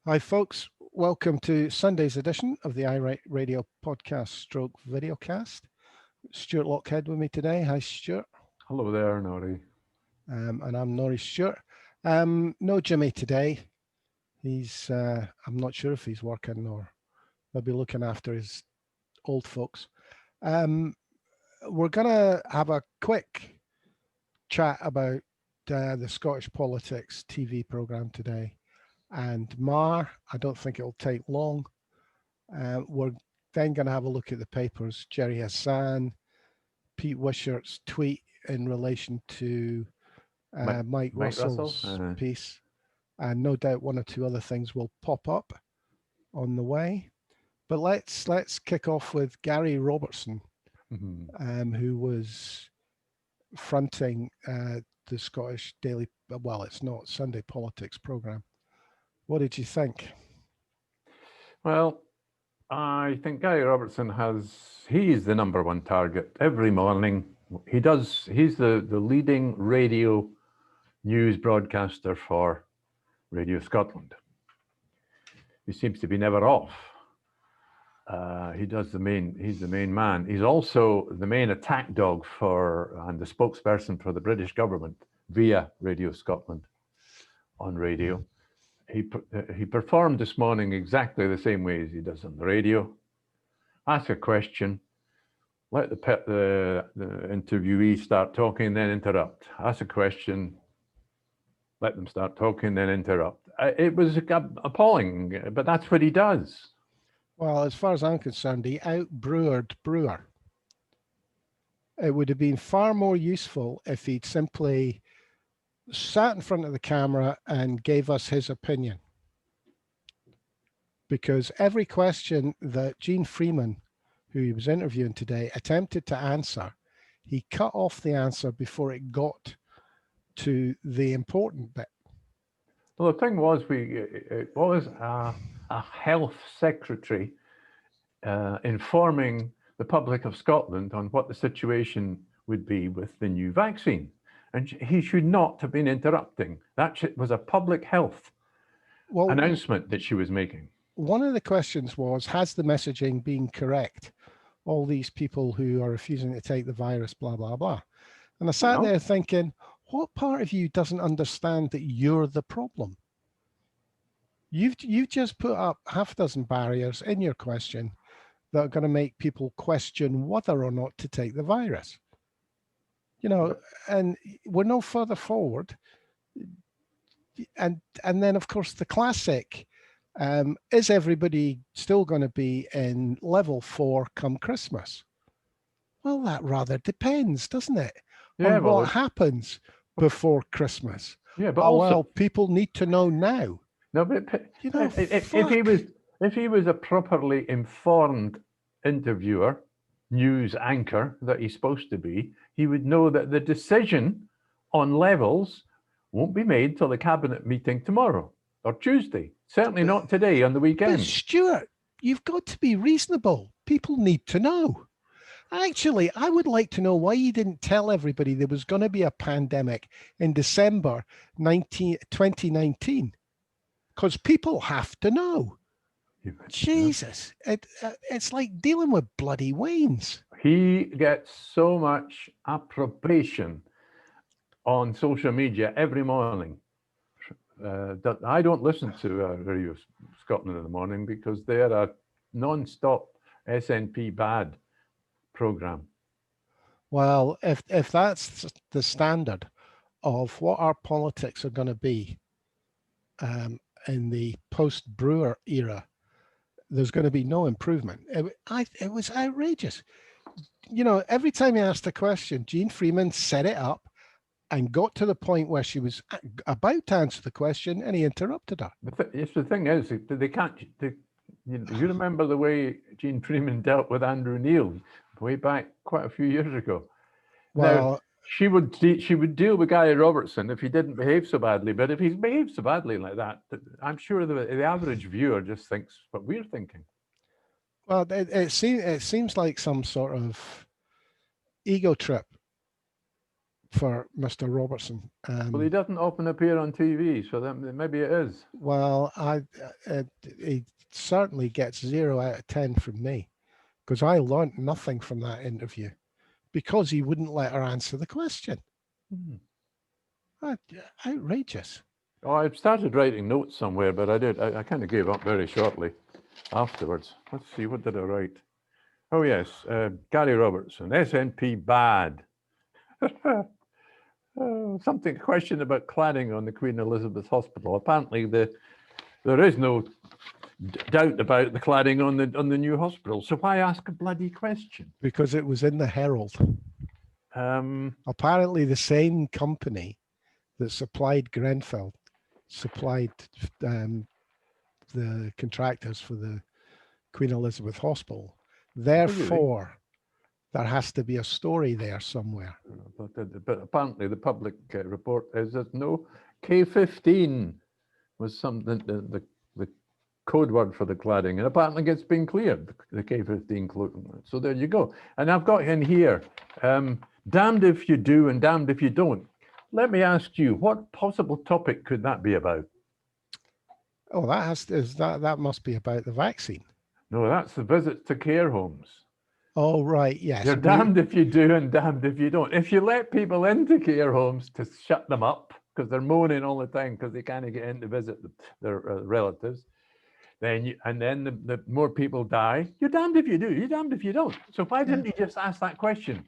Hi, folks. Welcome to Sunday's edition of the iRadio podcast stroke videocast. Stuart Lockhead with me today. Hi, Stuart. Hello there, Nori. And I'm Norrie Stuart. No Jimmy today. I'm not sure if he's working or maybe looking after his old folks. We're going to have a quick chat about the Scottish politics TV programme today. And I don't think it'll take long. We're then going to have a look at the papers. Gerry Hassan, Pete Wishart's tweet in relation to Mike Mike Russell. Russell's piece. And no doubt one or two other things will pop up on the way. But let's kick off with Gary Robertson, who was fronting the Scottish daily, well, it's not Sunday politics program. What did you think? Well, I think Gary Robertson he's the number one target every morning. He's the leading radio news broadcaster for Radio Scotland. He seems to be never off. He's the main man. He's also the main attack dog and the spokesperson for the British government via Radio Scotland on radio. He performed this morning exactly the same way as he does on the radio. Ask a question, let the interviewee start talking, then interrupt. Ask a question, let them start talking, then interrupt. It was appalling, but that's what he does. Well, as far as I'm concerned, he out-brewered Brewer. It would have been far more useful if he'd simply sat in front of the camera and gave us his opinion. Because every question that Gene Freeman, who he was interviewing today, attempted to answer, he cut off the answer before it got to the important bit. Well, the thing was, it was a health secretary informing the public of Scotland on what the situation would be with the new vaccine. And he should not have been interrupting. That was a public health announcement that she was making. One of the questions was, has the messaging been correct? All these people who are refusing to take the virus, blah, blah, blah. And I sat there thinking, what part of you doesn't understand that you're the problem? You've just put up half a dozen barriers in your question that are going to make people question whether or not to take the virus. You know, and we're no further forward. And then, of course, the classic, is everybody still going to be in level 4 come Christmas? Well, that rather depends, doesn't it? Yeah, on what happens before Christmas. Yeah, but also, people need to know now. No, but if he was a properly informed interviewer, news anchor that he's supposed to be, he would know that the decision on levels won't be made till the cabinet meeting tomorrow or Tuesday. Certainly not today on the weekend. But Stuart, you've got to be reasonable. People need to know. Actually, I would like to know why you didn't tell everybody there was going to be a pandemic in December 2019. Because people have to know. Jesus, it's like dealing with bloody Waynes. He gets so much approbation on social media every morning. That I don't listen to Radio Scotland in the morning because they are a non-stop SNP bad program. Well, if that's the standard of what our politics are going to be in the post-Brewer era, there's going to be no improvement. It was outrageous. You know, every time you asked a question, Gene Freeman set it up and got to the point where she was about to answer the question and he interrupted her. The thing is, they can't. You remember the way Gene Freeman dealt with Andrew Neil way back quite a few years ago. Well, now, she would deal with Gary Robertson if he didn't behave so badly. But if he's behaved so badly like that, I'm sure the average viewer just thinks what we're thinking. Well, it seems like some sort of ego trip for Mr. Robertson. Well, he doesn't often appear on TV, so that maybe it is. Well, he certainly gets 0 out of 10 from me, because I learnt nothing from that interview because he wouldn't let her answer the question. Outrageous. Oh, I started writing notes somewhere, but I kind of gave up very shortly afterwards. Let's see, what did I write? Oh, yes, Gary Robertson, SNP bad. Something, question about cladding on the Queen Elizabeth Hospital. Apparently, there is no doubt about the cladding on the new hospital. So why ask a bloody question? Because it was in the Herald. Apparently, the same company that supplied Grenfell supplied the contractors for the Queen Elizabeth Hospital. Therefore, there has to be a story there somewhere. But apparently the public report is that no, K15 was something, the code word for the cladding, and apparently it's been cleared, the K15 code. So there you go. And I've got in here, damned if you do and damned if you don't. Let me ask you, what possible topic could that be about? Oh, that must be about the vaccine. No, that's the visits to care homes. Oh, right, yes. You're damned if you do and damned if you don't. If you let people into care homes to shut them up because they're moaning all the time because they can't get in to visit their relatives, then the more people die, you're damned if you do, you're damned if you don't. So why didn't you just ask that question?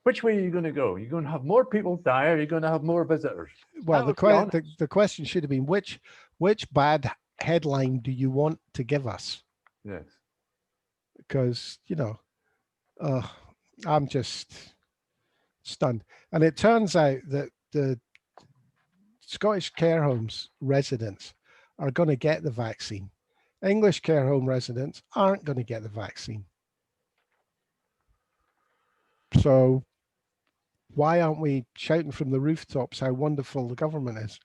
Which way are you going to go? You're going to have more people die, or are you going to have more visitors? Well, the question should have been, which bad headline do you want to give us? Yes. Because, I'm just stunned. And it turns out that the Scottish care homes residents are going to get the vaccine. English care home residents aren't going to get the vaccine. So why aren't we shouting from the rooftops how wonderful the government is?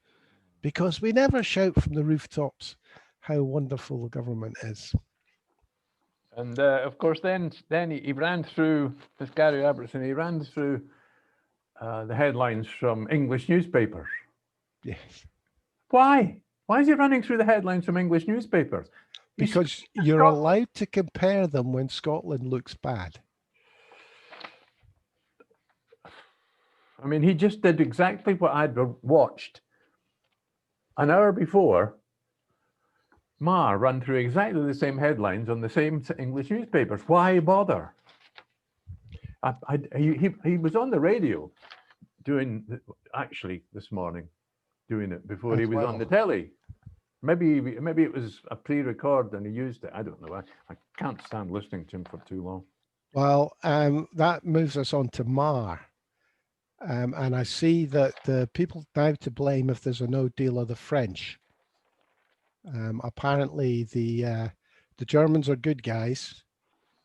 Because we never shout from the rooftops how wonderful the government is. And of course, then he ran through, this Gary Robertson, he ran through the headlines from English newspapers. Yes. Why? Why is he running through the headlines from English newspapers? Because you're allowed to compare them when Scotland looks bad. I mean, he just did exactly what I'd watched an hour before. Run through exactly the same headlines on the same English newspapers. Why bother? He was on the radio actually this morning, doing it before he was on the telly. Maybe it was a pre-record and he used it. I don't know. I can't stand listening to him for too long. Well, that moves us on to Mar. And I see that the people now to blame if there's a no deal are the French. Apparently the Germans are good guys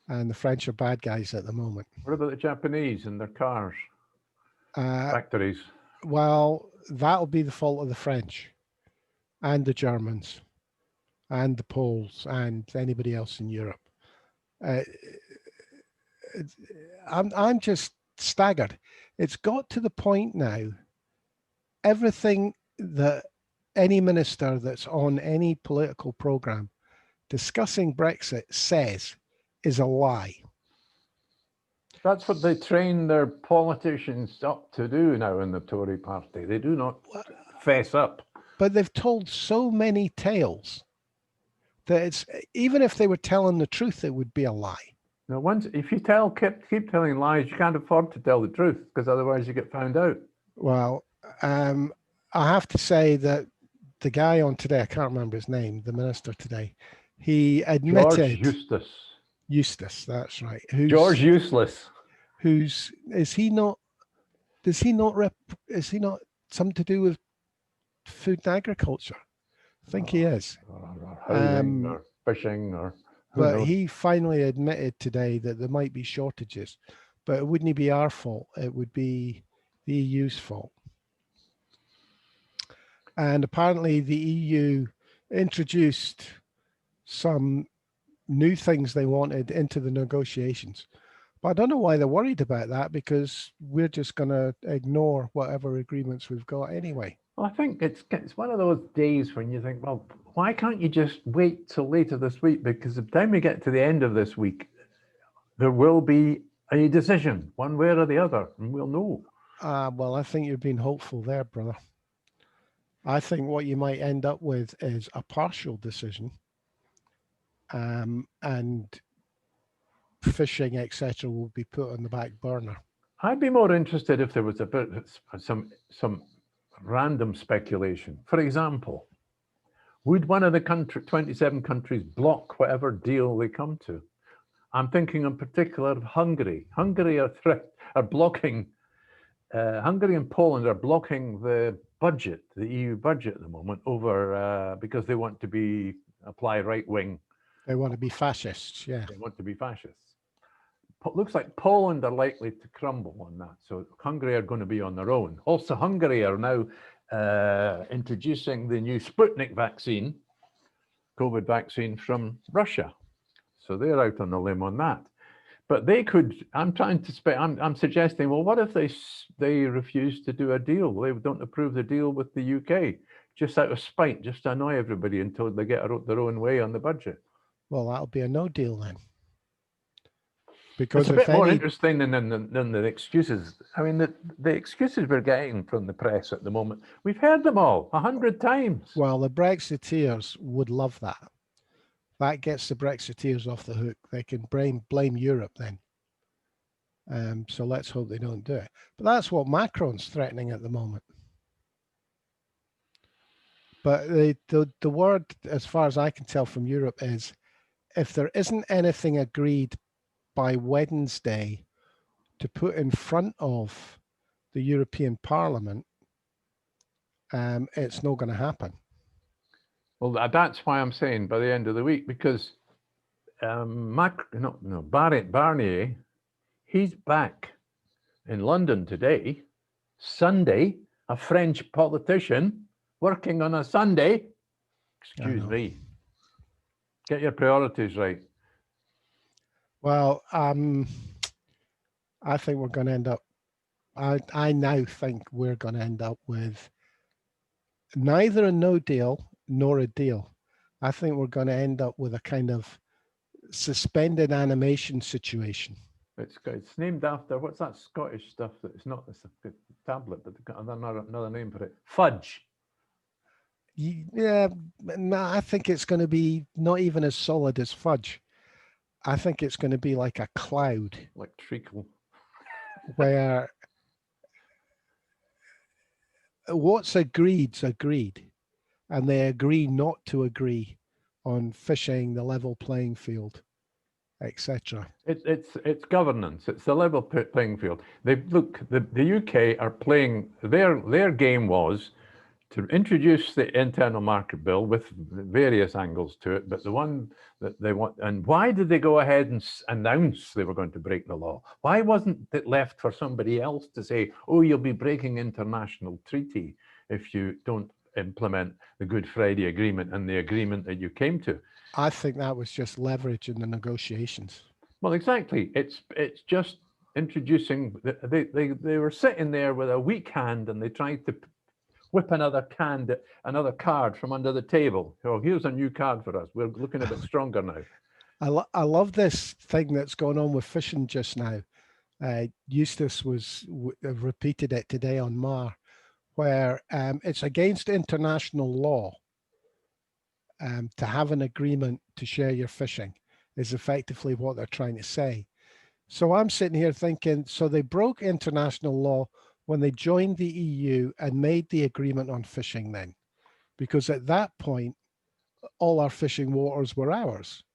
and the French are bad guys at the moment. What about the Japanese and their cars, factories? Well, that'll be the fault of the French and the Germans and the Poles and anybody else in Europe. I'm just staggered. It's got to the point now, everything that any minister that's on any political program discussing Brexit says is a lie. That's what they train their politicians up to do now in the Tory party. They do not fess up. But they've told so many tales that it's, even if they were telling the truth, it would be a lie. Now, if you keep telling lies, you can't afford to tell the truth because otherwise you get found out. Well, I have to say that the guy on today, I can't remember his name, the minister today, he admitted... George Eustice, that's right. George Useless. Is he not something to do with food and agriculture? I think he is. Or hunting or fishing or... But he finally admitted today that there might be shortages, but it wouldn't be our fault. It would be the EU's fault. And apparently the EU introduced some new things they wanted into the negotiations. But I don't know why they're worried about that, because we're just going to ignore whatever agreements we've got anyway. Well, I think it's one of those days when you think, well, why can't you just wait till later this week? Because by the time we get to the end of this week, there will be a decision one way or the other, and we'll know. Well, I think you're being hopeful there, brother. I think what you might end up with is a partial decision, and fishing, etc., will be put on the back burner. I'd be more interested if there was a bit some random speculation. For example, would one of the 27 countries block whatever deal they come to? I'm thinking in particular of Hungary. Hungary are blocking. Hungary and Poland are blocking the budget, the EU budget at the moment, over because they want to apply right wing. They want to be fascists. Yeah, they want to be fascists. Looks like Poland are likely to crumble on that. So Hungary are going to be on their own. Also, Hungary are now introducing the new Sputnik vaccine, COVID vaccine from Russia. So they're out on the limb on that. But they could, I'm suggesting, well, what if they refuse to do a deal? They don't approve the deal with the UK, just out of spite, just to annoy everybody until they get their own way on the budget. Well, that'll be a no deal then. Because it's a bit more interesting than the excuses. I mean, the excuses we're getting from the press at the moment, we've heard them all 100 times. Well, the Brexiteers would love that. That gets the Brexiteers off the hook. They can blame Europe then. So let's hope they don't do it. But that's what Macron's threatening at the moment. But the word, as far as I can tell from Europe, is if there isn't anything agreed by Wednesday to put in front of the European Parliament, it's not going to happen. Well, that's why I'm saying by the end of the week, because Barnier, he's back in London today, Sunday, a French politician working on a Sunday. Excuse me. Get your priorities right. Well, I think we're going to end up, I now think we're going to end up with neither a no deal nor a deal. I think we're going to end up with a kind of suspended animation situation. It's named after, what's that Scottish stuff that it's not a tablet, but another name for it? Fudge. Yeah, no, I think it's going to be not even as solid as fudge. I think it's going to be like a cloud. Like treacle. Where what's agreed's agreed. And they agree not to agree on fishing, the level playing field, etc. It's governance. It's the level playing field. The UK are playing, their game was to introduce the internal market bill with various angles to it, but the one that they want, and why did they go ahead and announce they were going to break the law? Why wasn't it left for somebody else to say, oh, you'll be breaking international treaty if you don't implement the Good Friday Agreement and the agreement that you came to? I think that was just leverage in the negotiations. Well, exactly. It's just introducing, they were sitting there with a weak hand and they tried to whip another card from under the table. Oh, here's a new card for us. We're looking a bit stronger now. I love this thing that's going on with fishing just now. Eustice repeated it today on Mar, where it's against international law to have an agreement to share your fishing, is effectively what they're trying to say. So I'm sitting here thinking, so they broke international law when they joined the EU and made the agreement on fishing then, because at that point, all our fishing waters were ours.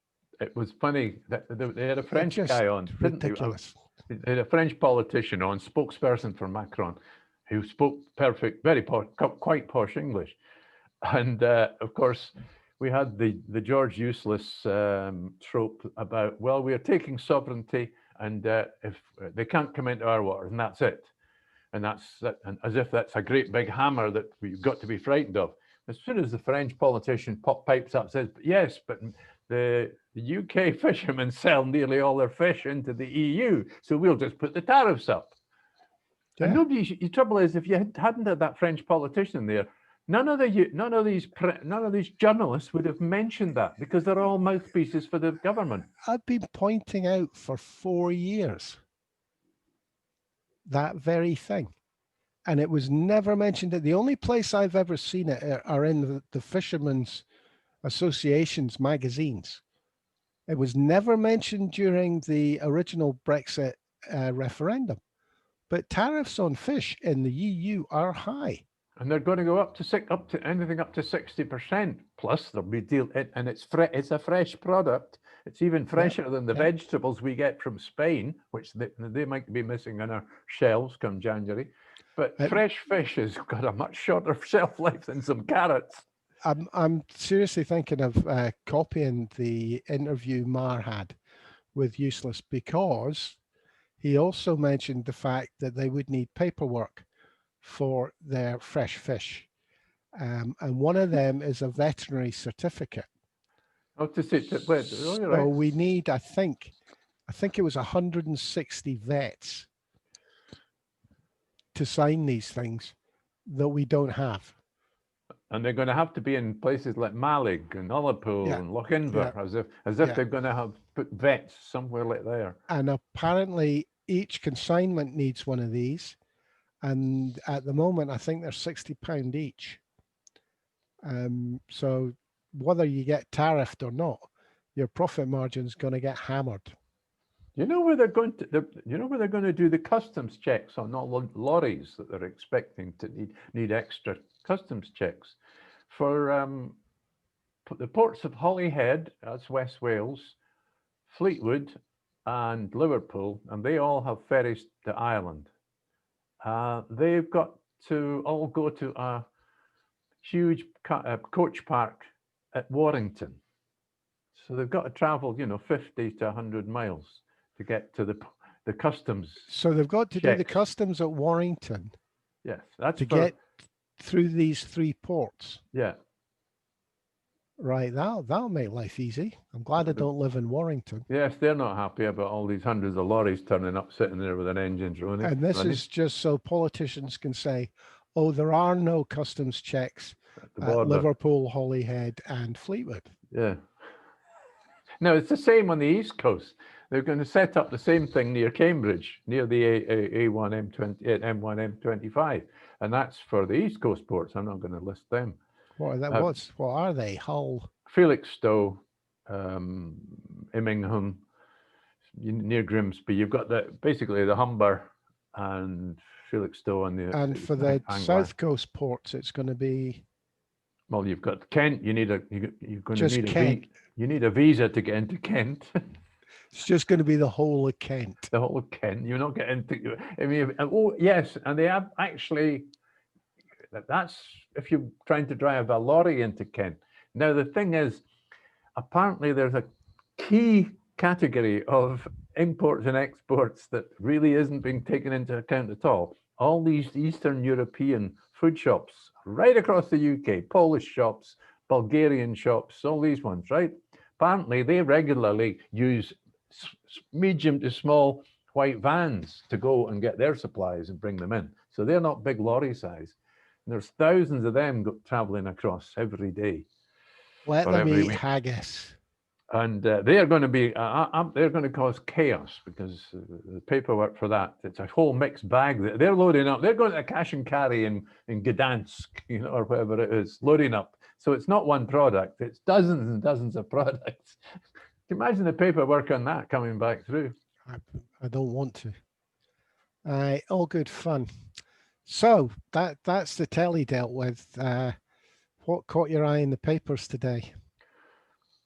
It was funny that they had a French guy on, ridiculous. They had a French politician on, spokesperson for Macron, who spoke perfect, quite posh English. And of course, we had the George Useless trope about, well, we are taking sovereignty, and if they can't come into our waters, and that's it. And and as if that's a great big hammer that we've got to be frightened of. As soon as the French politician pipes up, says, yes, but the UK fishermen sell nearly all their fish into the EU, so we'll just put the tariffs up. Yeah. And nobody. The trouble is, if you hadn't had that French politician there, none of these journalists would have mentioned that, because they're all mouthpieces for the government. I've been pointing out for 4 years that very thing, and it was never mentioned. The only place I've ever seen it are in the Fishermen's Association's magazines. It was never mentioned during the original Brexit referendum. But tariffs on fish in the EU are high. And they're going to go up to anything up to 60%. Plus, there'll be and it's a fresh product. It's even fresher than the vegetables we get from Spain, which they might be missing on our shelves come January. But fresh fish has got a much shorter shelf life than some carrots. I'm seriously thinking of copying the interview Mar had with Eustice, because he also mentioned the fact that they would need paperwork for their fresh fish. And one of them is a veterinary certificate. Oh, to see, so we need, I think it was 160 vets to sign these things that we don't have. And they're going to have to be in places like Malig and Ullapool and Lochinver, as if they're going to have put vets somewhere like there. And apparently each consignment needs one of these. And at the moment, I think they're £60 each. So whether you get tariffed or not, your profit margin is going to get hammered. You know where they're going to? You know where they're going to do the customs checks on all lorries that they're expecting to need extra customs checks for the ports of Holyhead, that's West Wales, Fleetwood, and Liverpool, and they all have ferries to Ireland. They've got to all go to a huge coach park at Warrington. So they've got to travel, 50 to 100 miles to get to the customs. So they've got to do the customs at Warrington. Yes, that's to get through these 3 ports. Yeah. Right, that'll make life easy. I'm glad I don't live in Warrington. Yes, they're not happy about all these hundreds of lorries turning up, sitting there with their engines running. And this is just so politicians can say, oh, there are no customs checks at Liverpool, Holyhead, and Fleetwood. Yeah. No, it's the same on the East Coast. They're going to set up the same thing near Cambridge, near the M1, M25. And that's for the East Coast ports. I'm not going to list them. What are they? Hull? Felixstowe, Immingham, near Grimsby. You've got basically the Humber and Felixstowe on the. And for the South Coast ports, it's going to be. Well, you've got Kent. You need a visa to get into Kent. It's just going to be the whole of Kent. The whole of Kent. You're not getting into. I mean, oh yes, and they have actually. That's if you're trying to drive a lorry into Kent. Now the thing is, apparently there's a key category of imports and exports that really isn't being taken into account at all. All these Eastern European food shops right across the UK, Polish shops, Bulgarian shops, all these ones, right? Apparently they regularly use medium to small white vans to go and get their supplies and bring them in. So they're not big lorry size. And there's thousands of them traveling across every day. Let them eat haggis. And they're going to be, they're going to cause chaos because the paperwork for that, it's a whole mixed bag. They're loading up. They're going to cash and carry in Gdansk, or wherever it is, loading up. So it's not one product, it's dozens and dozens of products. Can you imagine the paperwork on that coming back through? I don't want to. All good fun. So that's the telly dealt with. What caught your eye in the papers today?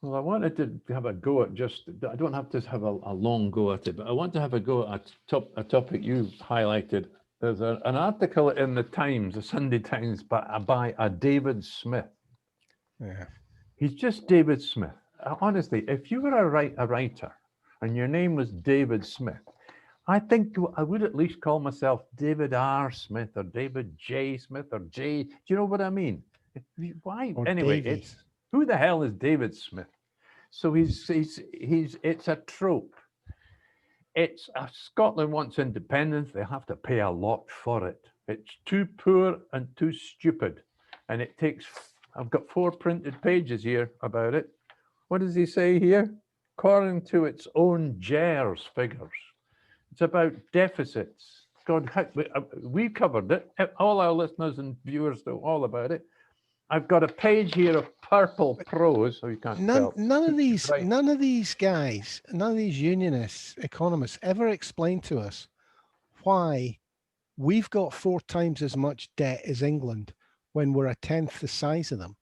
Well, I wanted to have a go at I don't have to have a long go at it, but I want to have a go at a topic you highlighted. There's an article in the Times, the Sunday Times, by a David Smith. Yeah. He's just David Smith. Honestly, if you were a writer and your name was David Smith, I think I would at least call myself David R. Smith or David J. Smith or J. Do you know what I mean? Why? Or anyway, Davies. who the hell is David Smith? So it's a trope. It's Scotland wants independence. They have to pay a lot for it. It's too poor and too stupid. And it takes, I've got 4 printed pages here about it. What does he say here? According to its own GERS figures, it's about deficits. God, we covered it. All our listeners and viewers know all about it. I've got a page here of purple prose, so you can't tell. None of these guys, none of these unionists, economists ever explain to us why we've got 4 times as much debt as England when we're a 10th the size of them.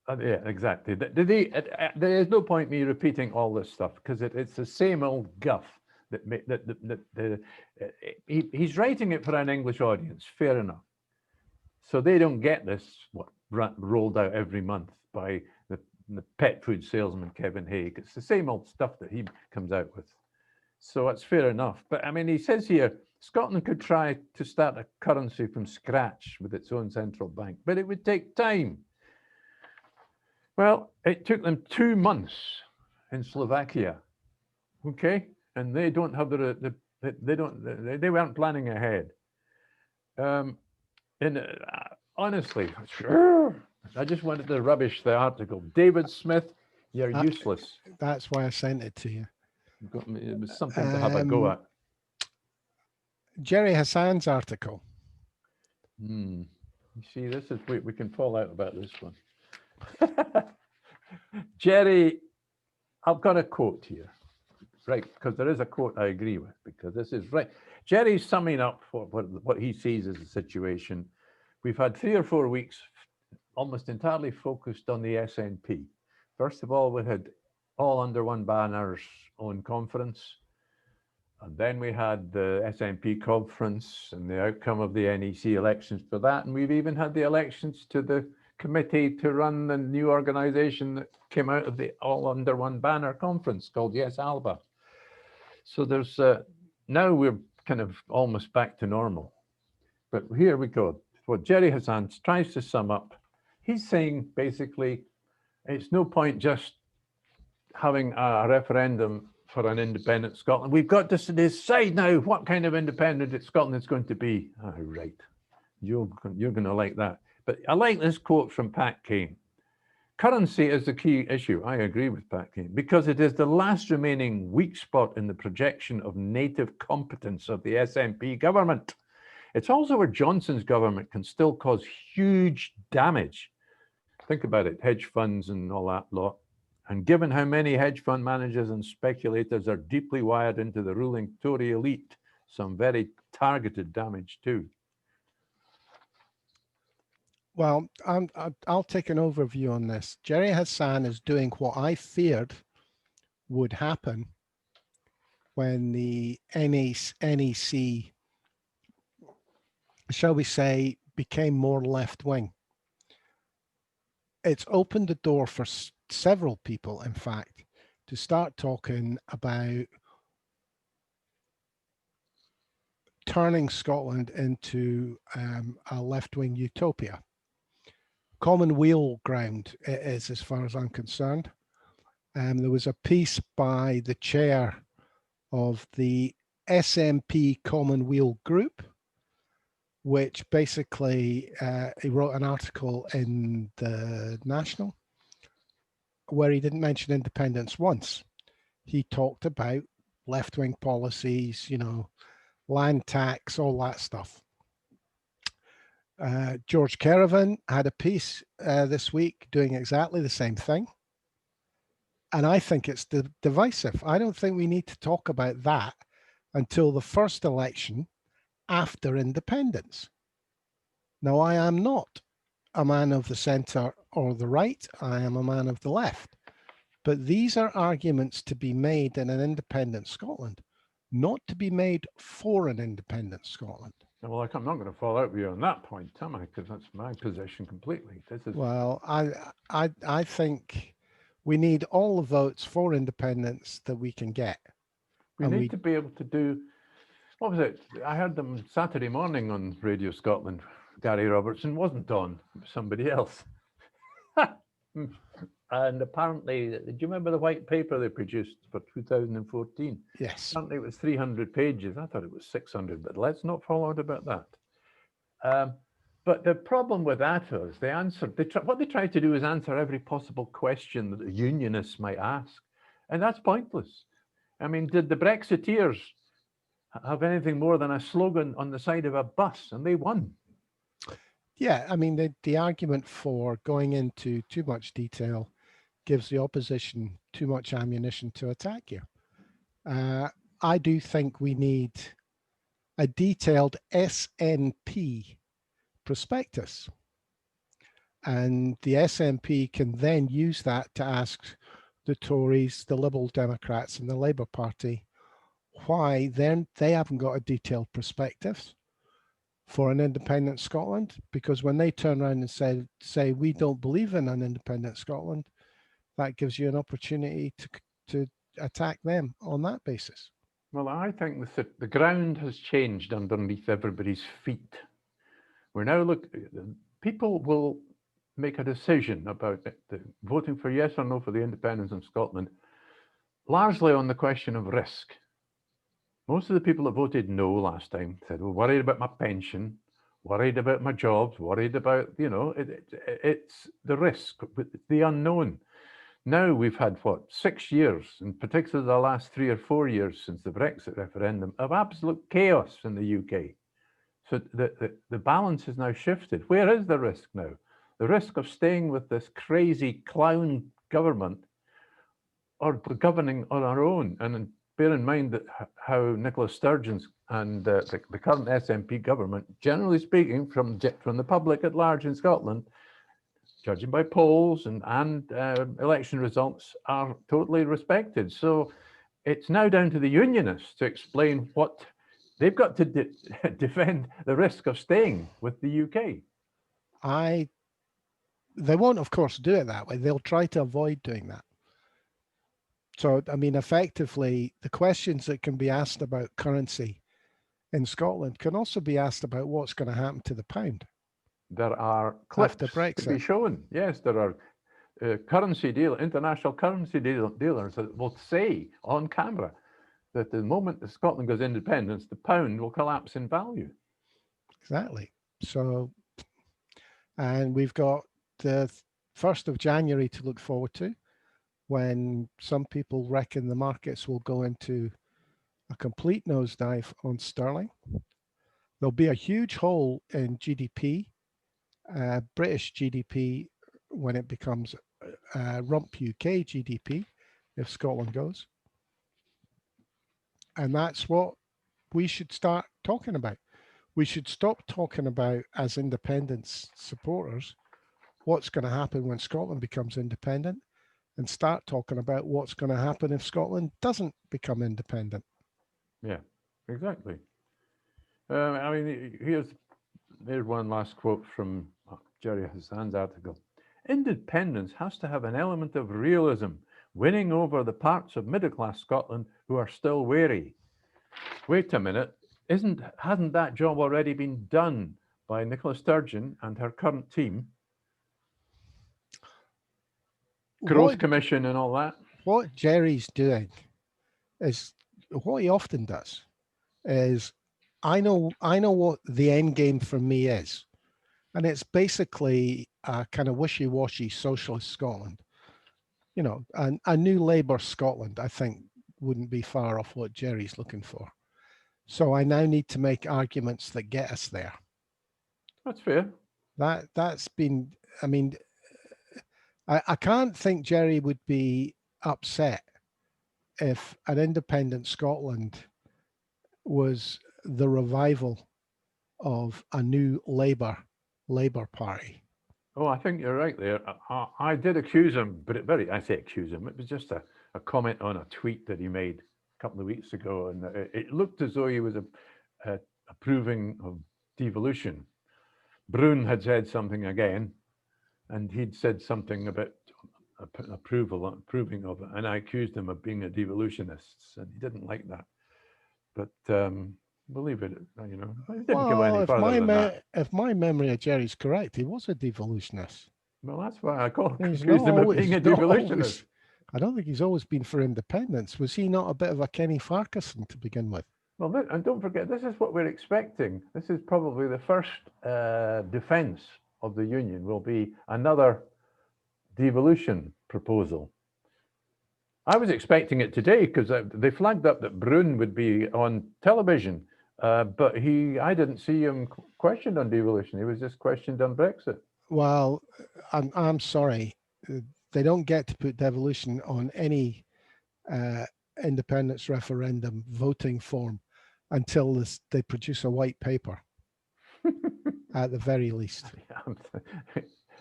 Yeah, exactly. There is no point me repeating all this stuff because it's the same old guff. He's writing it for an English audience, fair enough. So they don't get this rolled out every month by the pet food salesman Kevin Haig. It's the same old stuff that he comes out with. So it's fair enough. But I mean, he says here, Scotland could try to start a currency from scratch with its own central bank, but it would take time. Well, it took them 2 months in Slovakia, okay, and they don't have they weren't planning ahead. Honestly, I just wanted to rubbish the article. David Smith, you're useless. That's why I sent it to you. It was something to have a go at. Gerry Hassan's article. You see, this is we can fall out about this one. Gerry, I've got a quote here, right? Because there is a quote I agree with, because this is right. Gerry's summing up for what he sees as the situation. We've had 3 or 4 weeks almost entirely focused on the SNP. First of all, we had all under one banner's own conference. And then we had the SNP conference and the outcome of the NEC elections for that. And we've even had the elections to the committee to run the new organization that came out of the all under one banner conference called Yes Alba. So there's now we're kind of almost back to normal. But here we go. What Gerry Hassan tries to sum up, he's saying basically it's no point just having a referendum for an independent Scotland. We've got to decide now what kind of independent Scotland is going to be. Oh, right. You're going to like that. But I like this quote from Pat Kane. Currency is the key issue. I agree with Pat Kane, because it is the last remaining weak spot in the projection of native competence of the SNP government. It's also where Johnson's government can still cause huge damage. Think about it, hedge funds and all that lot. And given how many hedge fund managers and speculators are deeply wired into the ruling Tory elite, some very targeted damage too. Well, I'll take an overview on this. Gerry Hassan is doing what I feared would happen when the NEC, shall we say, became more left-wing. It's opened the door for several people, in fact, to start talking about turning Scotland into a left-wing utopia. Common wheel ground it is, as far as I'm concerned. There was a piece by the chair of the SNP Commonweal Group, which basically he wrote an article in the National where he didn't mention independence once. He talked about left-wing policies, you know, land tax, all that stuff. George Caravan had a piece this week doing exactly the same thing. And I think it's divisive. I don't think we need to talk about that until the first election after independence. Now, I am not a man of the centre or the right. I am a man of the left. But these are arguments to be made in an independent Scotland, not to be made for an independent Scotland. Well, I'm not going to fall out with you on that point, am I? Because that's my position completely. Well, I think we need all the votes for independence that we can get. We need to be able to do, what was it? I heard them Saturday morning on Radio Scotland. Gary Robertson wasn't on, somebody else. And apparently, do you remember the white paper they produced for 2014? Yes. Apparently, it was 300 pages. I thought it was 600, but let's not fall out about that. But the problem with that is what they try to do is answer every possible question that the unionists might ask. And that's pointless. I mean, did the Brexiteers have anything more than a slogan on the side of a bus? And they won. Yeah, I mean, the argument for going into too much detail gives the opposition too much ammunition to attack you. I do think we need a detailed SNP prospectus. And the SNP can then use that to ask the Tories, the Liberal Democrats and the Labour Party why then they haven't got a detailed prospectus for an independent Scotland, because when they turn around and say we don't believe in an independent Scotland, that gives you an opportunity to attack them on that basis. Well, I think the ground has changed underneath everybody's feet. We're now people will make a decision about voting for yes or no for the independence of Scotland, largely on the question of risk. Most of the people that voted no last time said, well, worried about my pension, worried about my jobs, worried about, it's the risk, the unknown. Now we've had, 6 years, in particular the last 3 or 4 years since the Brexit referendum, of absolute chaos in the UK. So the balance has now shifted. Where is the risk now? The risk of staying with this crazy clown government or governing on our own. And bear in mind that how Nicola Sturgeon's and the current SNP government, generally speaking, from the public at large in Scotland, judging by polls and election results, are totally respected. So it's now down to the unionists to explain what they've got to defend the risk of staying with the UK. They won't, of course, do it that way. They'll try to avoid doing that. So, I mean, effectively, the questions that can be asked about currency in Scotland can also be asked about what's going to happen to the pound. There are clips to be shown. Yes, there are international currency dealers that will say on camera that the moment that Scotland goes independence, the pound will collapse in value. Exactly. So, and we've got the 1st of January to look forward to, when some people reckon the markets will go into a complete nosedive on sterling. There'll be a huge hole in GDP, British GDP, when it becomes rump UK GDP, if Scotland goes. And that's what we should start talking about. We should stop talking about, as independence supporters, what's going to happen when Scotland becomes independent, and start talking about what's going to happen if Scotland doesn't become independent. Yeah, exactly. I mean, here's one last quote from Gerry Hassan's article. Independence has to have an element of realism, winning over the parts of middle-class Scotland who are still wary. Wait a minute, hasn't that job already been done by Nicola Sturgeon and her current team? Growth Commission and all that. What Gerry's doing is, what he often does is, I know what the end game for me is. And it's basically a kind of wishy-washy socialist Scotland. You know, a new Labour Scotland, I think, wouldn't be far off what Gerry's looking for. So I now need to make arguments that get us there. That's fair. That's been, I mean, I can't think Gerry would be upset if an independent Scotland was the revival of a new Labour Party. Oh, I think you're right there. I did accuse him, but I say accuse him, it was just a comment on a tweet that he made a couple of weeks ago, and it looked as though he was approving of devolution. Brune had said something again, and he'd said something about approving of it, and I accused him of being a devolutionist, and he didn't like that. But believe it, he didn't go any further than that. If my memory of Gerry's correct, he was a devolutionist. Well, that's why I He's not accused him of being a always, not devolutionist. always. I don't think he's always been for independence. Was he not a bit of a Kenny Farquharson to begin with? Well, and don't forget, this is what we're expecting. This is probably the first defence of the union will be another devolution proposal. I was expecting it today because they flagged up that Brune would be on television, but I didn't see him questioned on devolution. He was just questioned on Brexit. Well, I'm sorry. They don't get to put devolution on any independence referendum voting form until they produce a white paper, at the very least.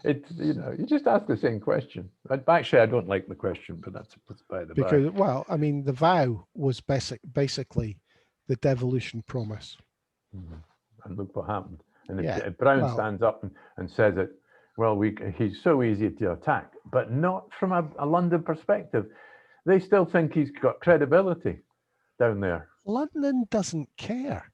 It's, you just ask the same question. Actually, I don't like the question, but that's by the by. Because, well, I mean, the vow was basically the devolution promise. And look what happened. And Yeah, if Brown well, stands up and says it, well, he's so easy to attack, but not from a London perspective. They still think he's got credibility down there. London doesn't care.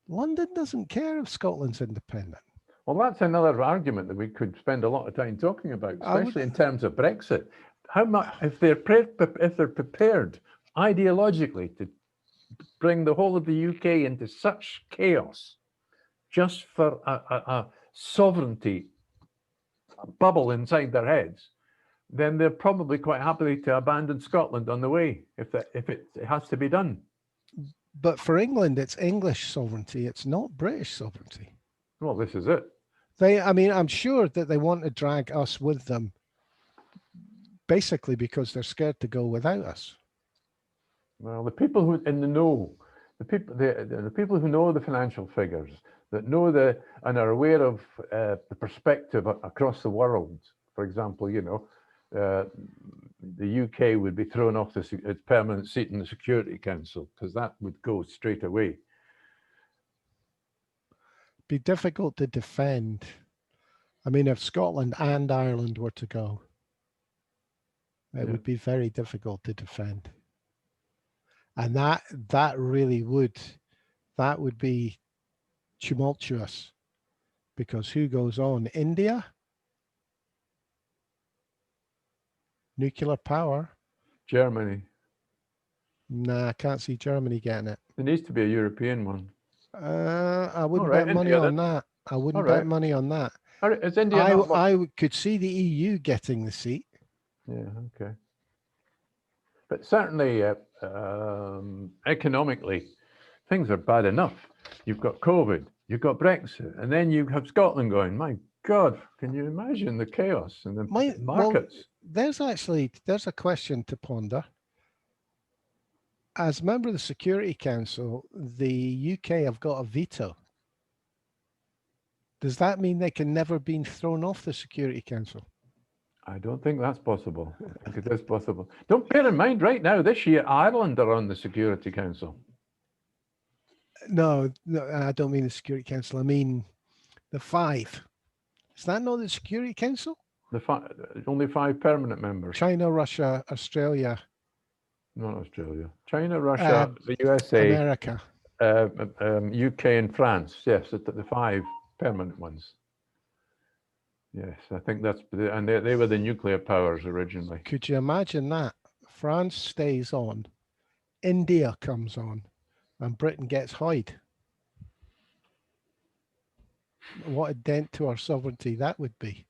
London doesn't care if Scotland's independent. Well, that's another argument that we could spend a lot of time talking about, especially in terms of Brexit. How much, if they're prepared ideologically to bring the whole of the UK into such chaos, just for a sovereignty bubble inside their heads, then they're probably quite happy to abandon Scotland on the way if it has to be done. But for England, it's English sovereignty. It's not British sovereignty. Well, this is it. I mean, I'm sure that they want to drag us with them, basically because they're scared to go without us. Well, the people who in the know, the people who know the financial figures, that know and are aware of the perspective across the world. For example, the UK would be thrown off its permanent seat in the Security Council because that would go straight away. Be difficult to defend. I mean, if Scotland and Ireland were to go, it would be very difficult to defend. And that really would be tumultuous, because who goes on? India? Nuclear power? Germany? Nah, I can't see Germany getting it. There needs to be a European one. I wouldn't bet money on that. I wouldn't bet money on that. Is India I could see the EU getting the seat. Yeah, okay. But certainly economically, things are bad enough. You've got COVID, you've got Brexit, and then you have Scotland going, my God, can you imagine the chaos in the markets? Well, there's a question to ponder. As member of the Security Council, the UK have got a veto. Does that mean they can never be thrown off the Security Council? I don't think that's possible. I think it is possible. Don't bear in mind, right now, this year, Ireland are on the Security Council. No, I don't mean the Security Council. I mean the 5. Is that not the Security Council? Only 5 permanent members. China, Russia, Australia. Not Australia. China, Russia, the USA, America, UK, and France. Yes, the 5 permanent ones. Yes, I think that's, and they were the nuclear powers originally. Could you imagine that? France stays on, India comes on, and Britain gets Hyde. What a dent to our sovereignty that would be.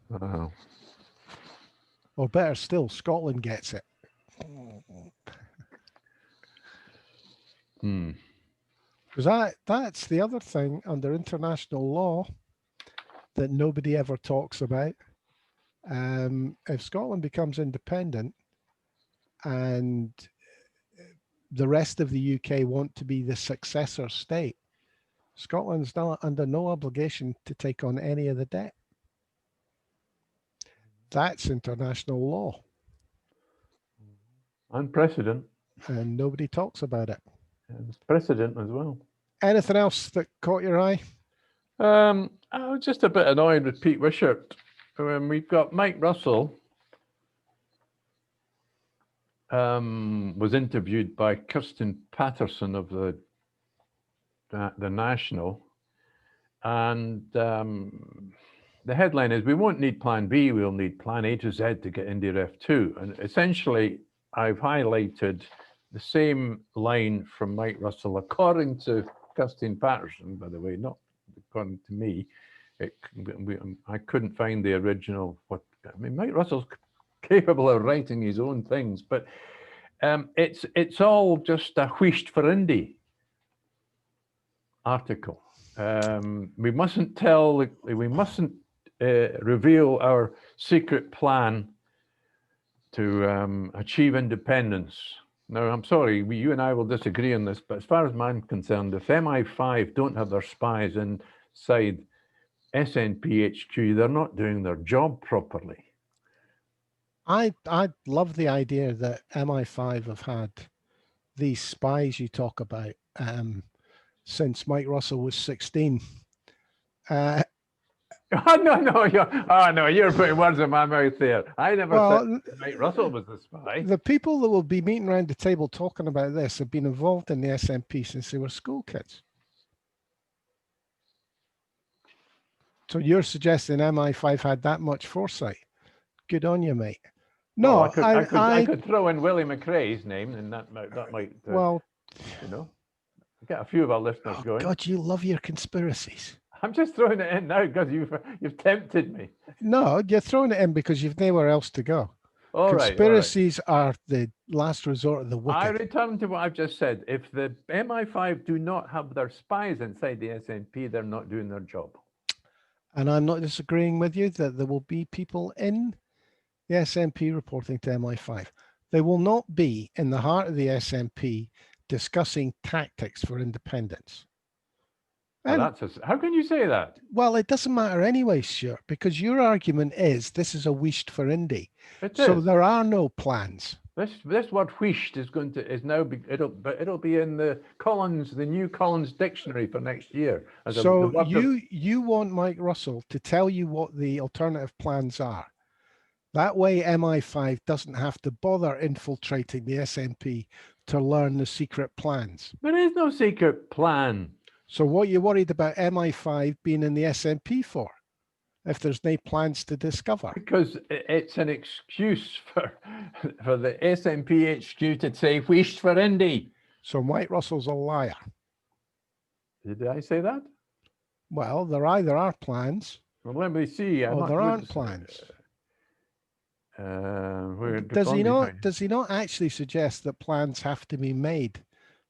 Wow. Or better still, Scotland gets it. Because that's the other thing under international law that nobody ever talks about. If Scotland becomes independent and the rest of the UK want to be the successor state, Scotland's not under no obligation to take on any of the debt. That's international law. And precedent. And nobody talks about it. And precedent as well. Anything else that caught your eye? I was just a bit annoyed with Pete Wishart. We've got Mike Russell was interviewed by Kirsten Patterson of the National, And the headline is, we won't need plan B, we'll need plan A to Z to get Indy Ref 2. And essentially, I've highlighted the same line from Mike Russell, according to Kirstine Patterson, by the way, not according to me. I couldn't find the original. Mike Russell's capable of writing his own things, but it's all just a Wheesht for Indy article. We mustn't reveal our secret plan to achieve independence. Now, I'm sorry, you and I will disagree on this, but as far as I'm concerned, if MI5 don't have their spies inside SNP HQ, they're not doing their job properly. I love the idea that MI5 have had these spies you talk about since Mike Russell was 16. You're putting words in my mouth there. I never said Mike Russell was the spy. The people that will be meeting around the table talking about this have been involved in the SNP since they were school kids. So you're suggesting MI5 had that much foresight? Good on you, mate. No, I could throw in Willie McRae's name, and that might well, get a few of our listeners going. God, you love your conspiracies. I'm just throwing it in now because you've tempted me. No, you're throwing it in because you've nowhere else to go. Conspiracies are the last resort of the wicked. I return to what I've just said. If the MI5 do not have their spies inside the SNP, they're not doing their job. And I'm not disagreeing with you that there will be people in the SNP reporting to MI5. They will not be in the heart of the SNP discussing tactics for independence. How can you say that? Well, it doesn't matter anyway, Stuart, because your argument is this is a Wheesht for Indy. So there are no plans. This word Wheesht it'll be in the new Collins dictionary for next year. So you want Mike Russell to tell you what the alternative plans are. That way MI5 doesn't have to bother infiltrating the SNP to learn the secret plans. There is no secret plan. So what are you worried about MI5 being in the SNP for, if there's no plans to discover? Because it's an excuse for the SNP HQ to say Wheesht for Indy. So Mike Russell's a liar. Did I say that? Well, there either are plans. Well, let me see. Or there aren't plans. Does he not actually suggest that plans have to be made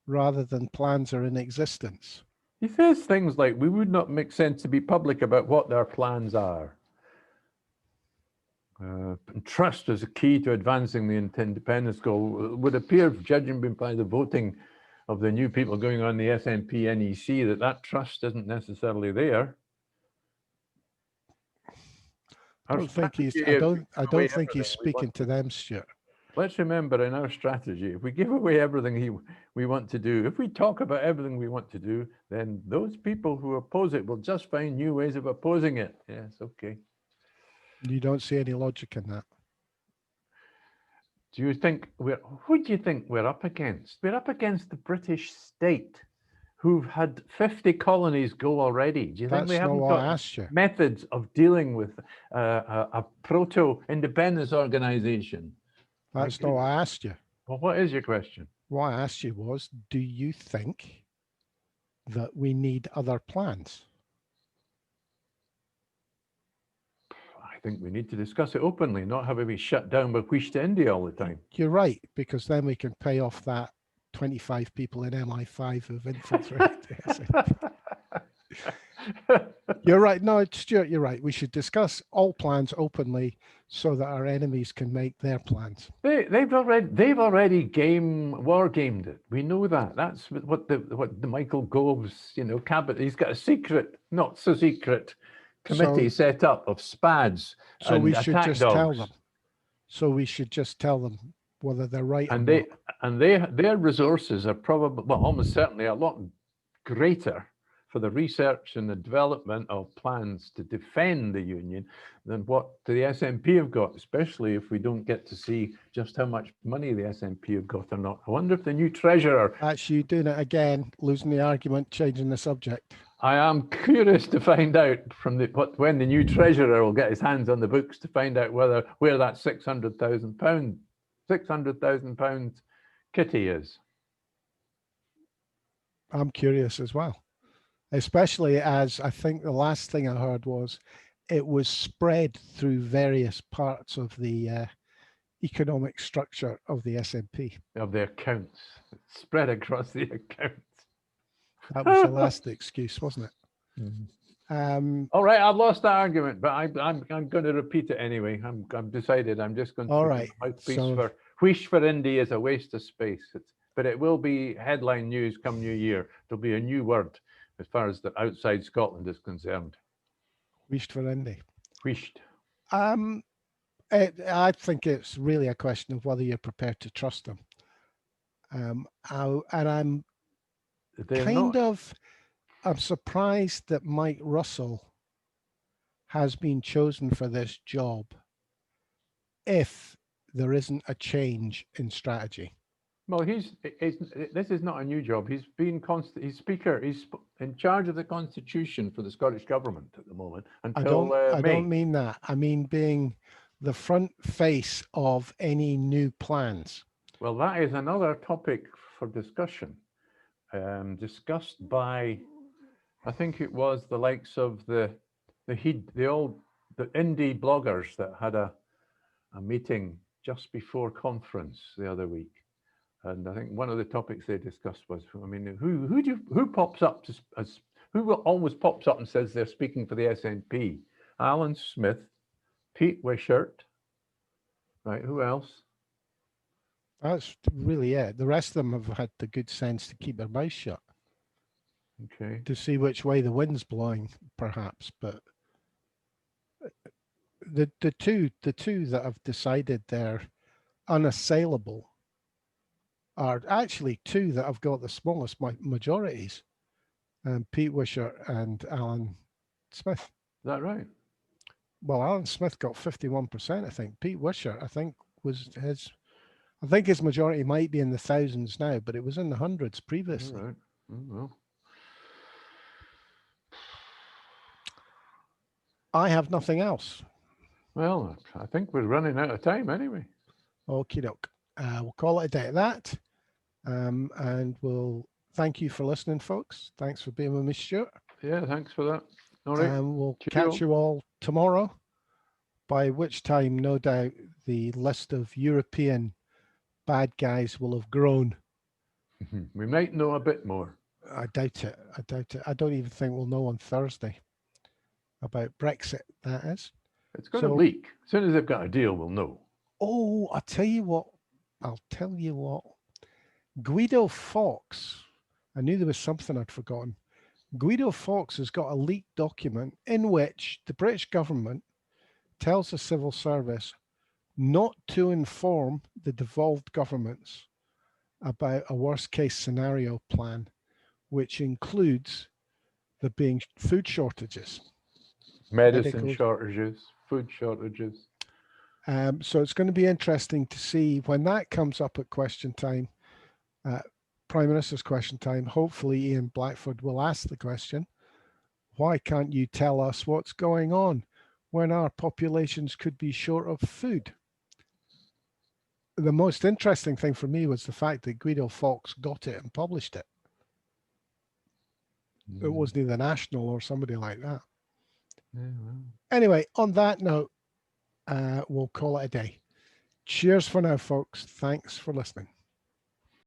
rather than plans are in existence? He says things like, we would not make sense to be public about what their plans are. Trust is a key to advancing the independence goal. It would appear, judging by the voting of the new people going on the SNP NEC, that trust isn't necessarily there. I don't think he's speaking to them, Stuart. Let's remember, in our strategy, if we give away everything we want to do, if we talk about everything we want to do, then those people who oppose it will just find new ways of opposing it. Yes, okay. You don't see any logic in that. Who do you think we're up against? We're up against the British state, who've had 50 colonies go already. Do you think they haven't got methods of dealing with a proto-independence organization? That's not what I asked you. Well, what is your question? What I asked you was, do you think that we need other plans? I think we need to discuss it openly, not have it be shut down by Wheesht to Indy all the time. You're right, because then we can pay off that 25 people in MI5 who've infiltrated. You're right. No, Stuart, you're right. We should discuss all plans openly so that our enemies can make their plans. They've already war gamed it. We know that. That's what the Michael Gove's cabinet. He's got a secret, not so secret, committee set up of SPADs. So we should just tell them. So we should just tell them whether they're right or not. And their resources are probably, well, almost certainly a lot greater for the research and the development of plans to defend the Union than what the SNP have got, especially if we don't get to see just how much money the SNP have got or not. I wonder if the new treasurer... That's you doing it again, losing the argument, changing the subject. I am curious to find out from when the new treasurer will get his hands on the books to find out where that £600,000 kitty is. I'm curious as well, especially as I think the last thing I heard was it was spread through various parts of the economic structure of the SNP. Of the accounts, spread across the accounts. That was the last excuse, wasn't it? Mm-hmm. All right, I've lost that argument, but I'm going to repeat it anyway. I'm decided. I'm just going to. All right. Mouthpiece for Wheesht for Indy is a waste of space. But it will be headline news come New Year. There'll be a new word as far as the outside Scotland is concerned. Wheesht for Indy. Wheesht. I think it's really a question of whether you're prepared to trust them. And I'm I'm surprised that Mike Russel has been chosen for this job if there isn't a change in strategy. Well, this is not a new job. He's been he's speaker. He's in charge of the constitution for the Scottish government at the moment until I don't mean that. I mean being the front face of any new plans. Well, that is another topic for discussion, discussed by, I think it was the likes of the Indy bloggers that had a meeting just before conference the other week. And I think one of the topics they discussed was, I mean, who pops up who always pops up and says they're speaking for the SNP? Alan Smith, Pete Wishart, right? Who else? That's really it. The rest of them have had the good sense to keep their mouth shut. Okay. To see which way the wind's blowing, perhaps. But the two that have decided they're unassailable are actually two that have got the smallest majorities, Pete Wishart and Alan Smith. Is that right? Well, Alan Smith got 51%, I think. Pete Wishart, I think, his majority might be in the thousands now, but it was in the hundreds previously. All right. Oh, well. I have nothing else. Well, I think we're running out of time anyway. Okie doke. We'll call it a day at that. And we'll thank you for listening, folks. Thanks for being with me, Stuart. Yeah, thanks for that. All right. We'll catch you all tomorrow, by which time, no doubt, the list of European bad guys will have grown. We might know a bit more. I doubt it. I don't even think we'll know on Thursday about Brexit, that is. It's going to leak. As soon as they've got a deal, we'll know. Oh, I'll tell you what. Guido Fawkes, I knew there was something I'd forgotten. Guido Fawkes has got a leaked document in which the British government tells the civil service not to inform the devolved governments about a worst case scenario plan, which includes there being food shortages. Medicine shortages, food shortages. So it's going to be interesting to see when that comes up at question time, Prime Minister's question time. Hopefully Ian Blackford will ask the question, why can't you tell us what's going on when our populations could be short of food? The most interesting thing for me was the fact that Guido Fawkes got it and published it. It wasn't either National or somebody like that. Yeah, well. Anyway, on that note, we'll call it a day. Cheers for now, folks. Thanks for listening.